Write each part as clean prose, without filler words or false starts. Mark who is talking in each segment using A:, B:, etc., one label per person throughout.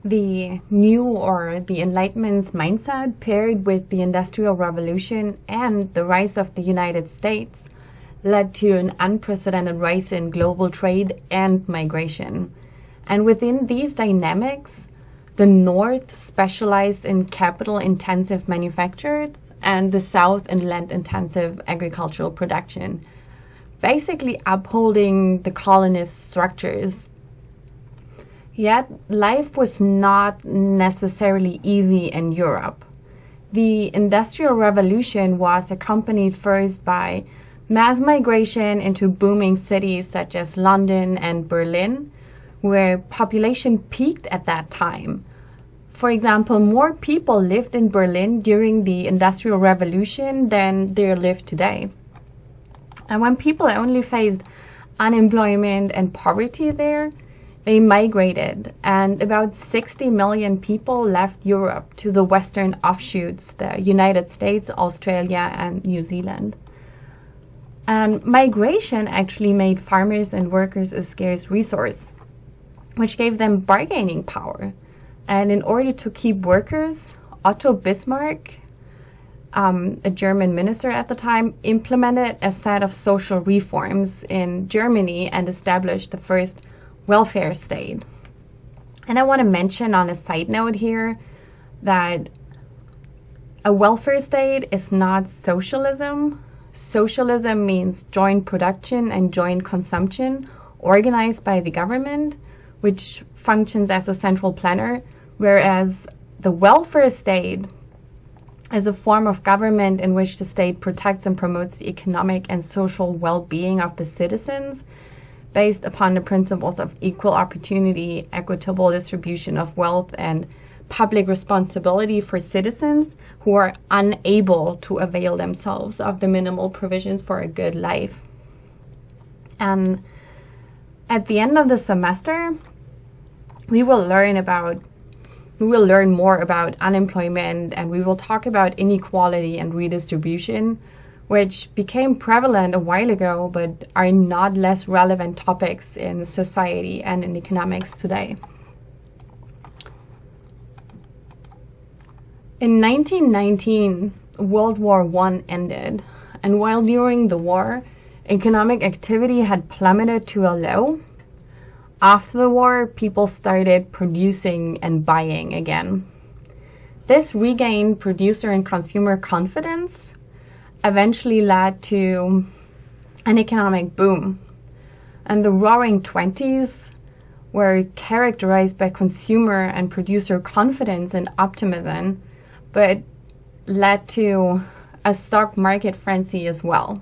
A: The new or the Enlightenment's mindset paired with the Industrial Revolution and the rise of the United States led to an unprecedented rise in global trade and migration. And within these dynamics, the North specialized in capital-intensive manufacturers and the South in land-intensive agricultural production, basically upholding the colonist structures. Yet, life was not necessarily easy in Europe. The Industrial Revolution was accompanied first by mass migration into booming cities such as London and Berlin, where population peaked at that time. For example, more people lived in Berlin during the Industrial Revolution than there live today. And when people only faced unemployment and poverty there, they migrated, and about 60 million people left Europe to the western offshoots, the United States, Australia, and New Zealand. And migration actually made farmers and workers a scarce resource, which gave them bargaining power. And in order to keep workers, Otto Bismarck, a German minister at the time, implemented a set of social reforms in Germany and established the first welfare state. And I want to mention on a side note here that a welfare state is not socialism. Socialism means joint production and joint consumption organized by the government, which functions as a central planner, whereas the welfare state is a form of government in which the state protects and promotes the economic and social well-being of the citizens based upon the principles of equal opportunity, equitable distribution of wealth, and public responsibility for citizens who are unable to avail themselves of the minimal provisions for a good life. And at the end of the semester, we will learn more about unemployment, and we will talk about inequality and redistribution, which became prevalent a while ago but are not less relevant topics in society and in economics today. In 1919, World War I ended, and while during the war, economic activity had plummeted to a low, after the war, people started producing and buying again. This regained producer and consumer confidence eventually led to an economic boom. And the roaring 20s were characterized by consumer and producer confidence and optimism, but led to a stock market frenzy as well.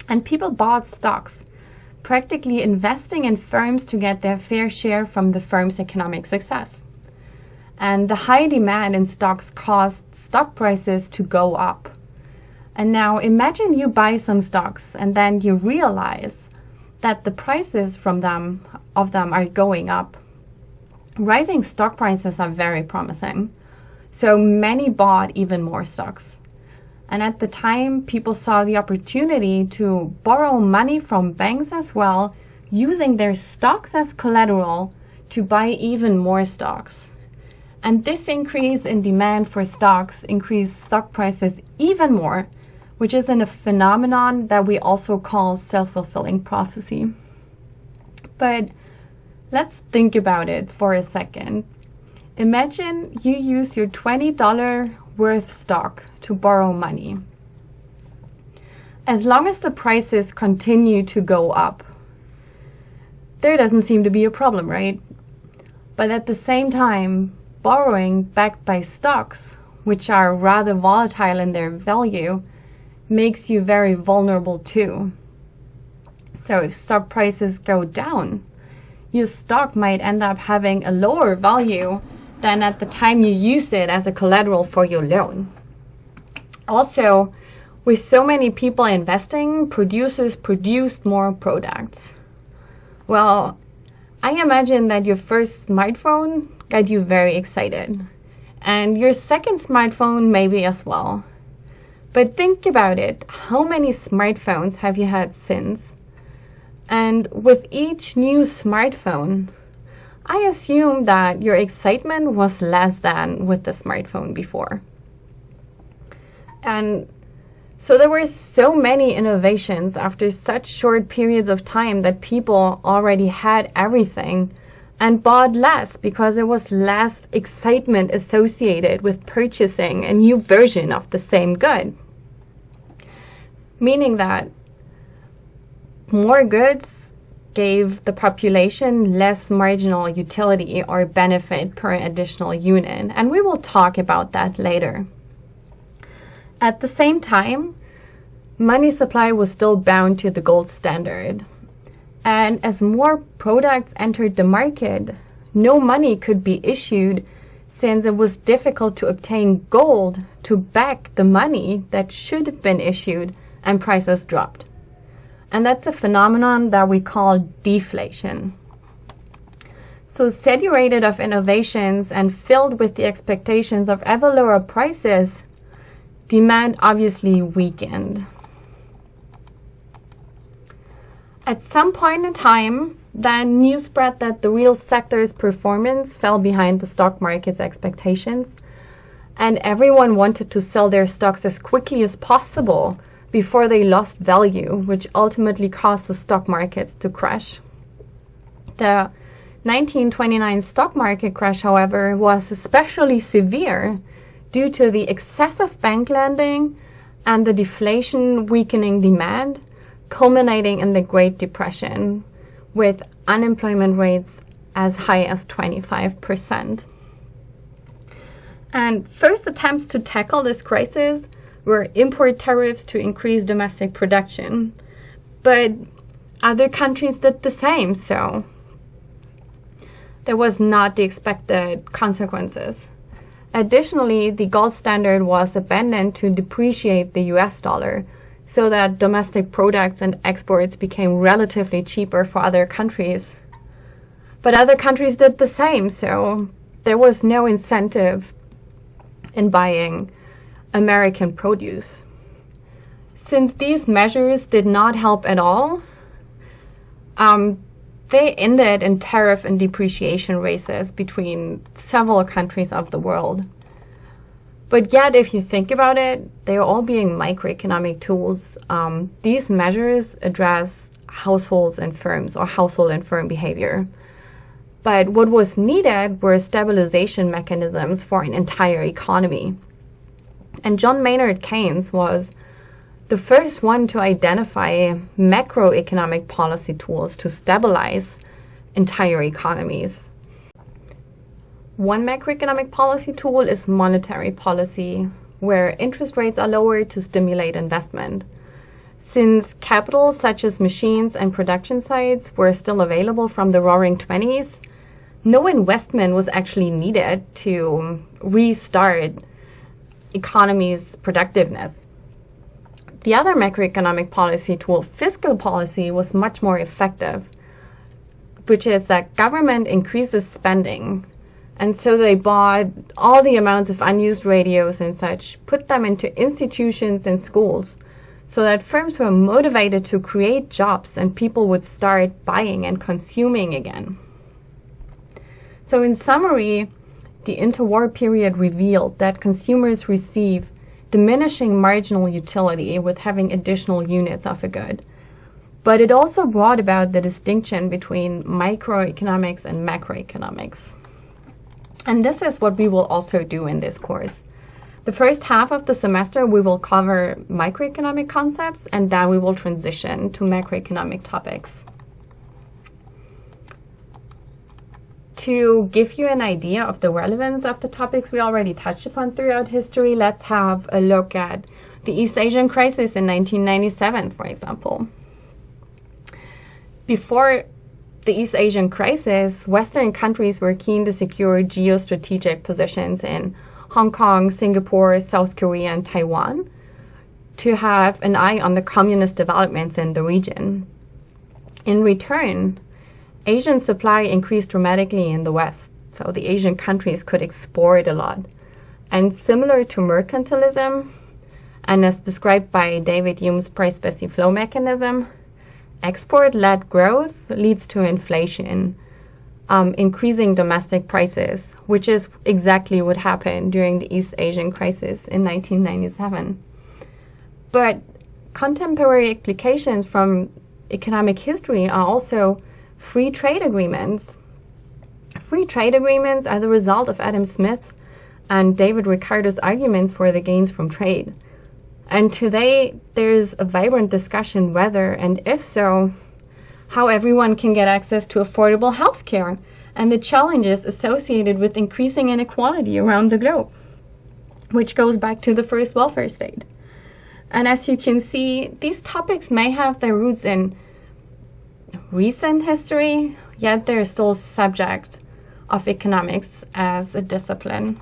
A: And people bought stocks, practically investing in firms to get their fair share from the firm's economic success. And the high demand in stocks caused stock prices to go up. And now imagine you buy some stocks and then you realize that the prices of them are going up. Rising stock prices are very promising. So many bought even more stocks. And at the time, people saw the opportunity to borrow money from banks as well, using their stocks as collateral to buy even more stocks. And this increase in demand for stocks increased stock prices even more, which is a phenomenon that we also call self-fulfilling prophecy. But let's think about it for a second. Imagine you use your $20 worth stock to borrow money. As long as the prices continue to go up, there doesn't seem to be a problem, right? But at the same time, borrowing backed by stocks, which are rather volatile in their value, makes you very vulnerable too. So if stock prices go down, your stock might end up having a lower value than at the time you used it as a collateral for your loan. Also, with so many people investing, producers produced more products. Well, I imagine that your first smartphone got you very excited, and your second smartphone maybe as well. But think about it, how many smartphones have you had since? And with each new smartphone, I assume that your excitement was less than with the smartphone before. And so there were so many innovations after such short periods of time that people already had everything and bought less because there was less excitement associated with purchasing a new version of the same good. Meaning that more goods gave the population less marginal utility or benefit per additional unit, and we will talk about that later. At the same time, money supply was still bound to the gold standard. And as more products entered the market, no money could be issued since it was difficult to obtain gold to back the money that should have been issued, and prices dropped. And that's a phenomenon that we call deflation. So saturated of innovations and filled with the expectations of ever lower prices, demand obviously weakened. At some point in time, then news spread that the real sector's performance fell behind the stock market's expectations, and everyone wanted to sell their stocks as quickly as possible before they lost value, which ultimately caused the stock markets to crash. The 1929 stock market crash, however, was especially severe due to the excessive bank lending and the deflation weakening demand, culminating in the Great Depression, with unemployment rates as high as 25%. And first attempts to tackle this crisis were import tariffs to increase domestic production, but other countries did the same, so there was not the expected consequences. Additionally, the gold standard was abandoned to depreciate the US dollar, so that domestic products and exports became relatively cheaper for other countries. But other countries did the same, so there was no incentive in buying American produce. Since these measures did not help at all, they ended in tariff and depreciation races between several countries of the world. But yet, if you think about it, they are all being microeconomic tools. These measures address households and firms, or household and firm behavior. But what was needed were stabilization mechanisms for an entire economy. And John Maynard Keynes was the first one to identify macroeconomic policy tools to stabilize entire economies. One macroeconomic policy tool is monetary policy, where interest rates are lowered to stimulate investment. Since capital such as machines and production sites were still available from the Roaring '20s, no investment was actually needed to restart economy's productiveness. The other macroeconomic policy tool, fiscal policy, was much more effective, which is that government increases spending. And so they bought all the amounts of unused radios and such, put them into institutions and schools, so that firms were motivated to create jobs and people would start buying and consuming again. So in summary, the interwar period revealed that consumers receive diminishing marginal utility with having additional units of a good. But it also brought about the distinction between microeconomics and macroeconomics. And this is what we will also do in this course. The first half of the semester we will cover microeconomic concepts, and then we will transition to macroeconomic topics. To give you an idea of the relevance of the topics we already touched upon throughout history, let's have a look at the East Asian crisis in 1997, for example. Before the East Asian crisis, Western countries were keen to secure geostrategic positions in Hong Kong, Singapore, South Korea, and Taiwan to have an eye on the communist developments in the region. In return, Asian supply increased dramatically in the West, so the Asian countries could export a lot. And similar to mercantilism, and as described by David Hume's price-based flow mechanism, export-led growth leads to inflation, increasing domestic prices, which is exactly what happened during the East Asian crisis in 1997. But contemporary applications from economic history are also free trade agreements. Free trade agreements are the result of Adam Smith's and David Ricardo's arguments for the gains from trade. And today, there's a vibrant discussion whether, and if so, how everyone can get access to affordable health care and the challenges associated with increasing inequality around the globe, which goes back to the first welfare state. And as you can see, these topics may have their roots in recent history, yet they're still subject of economics as a discipline.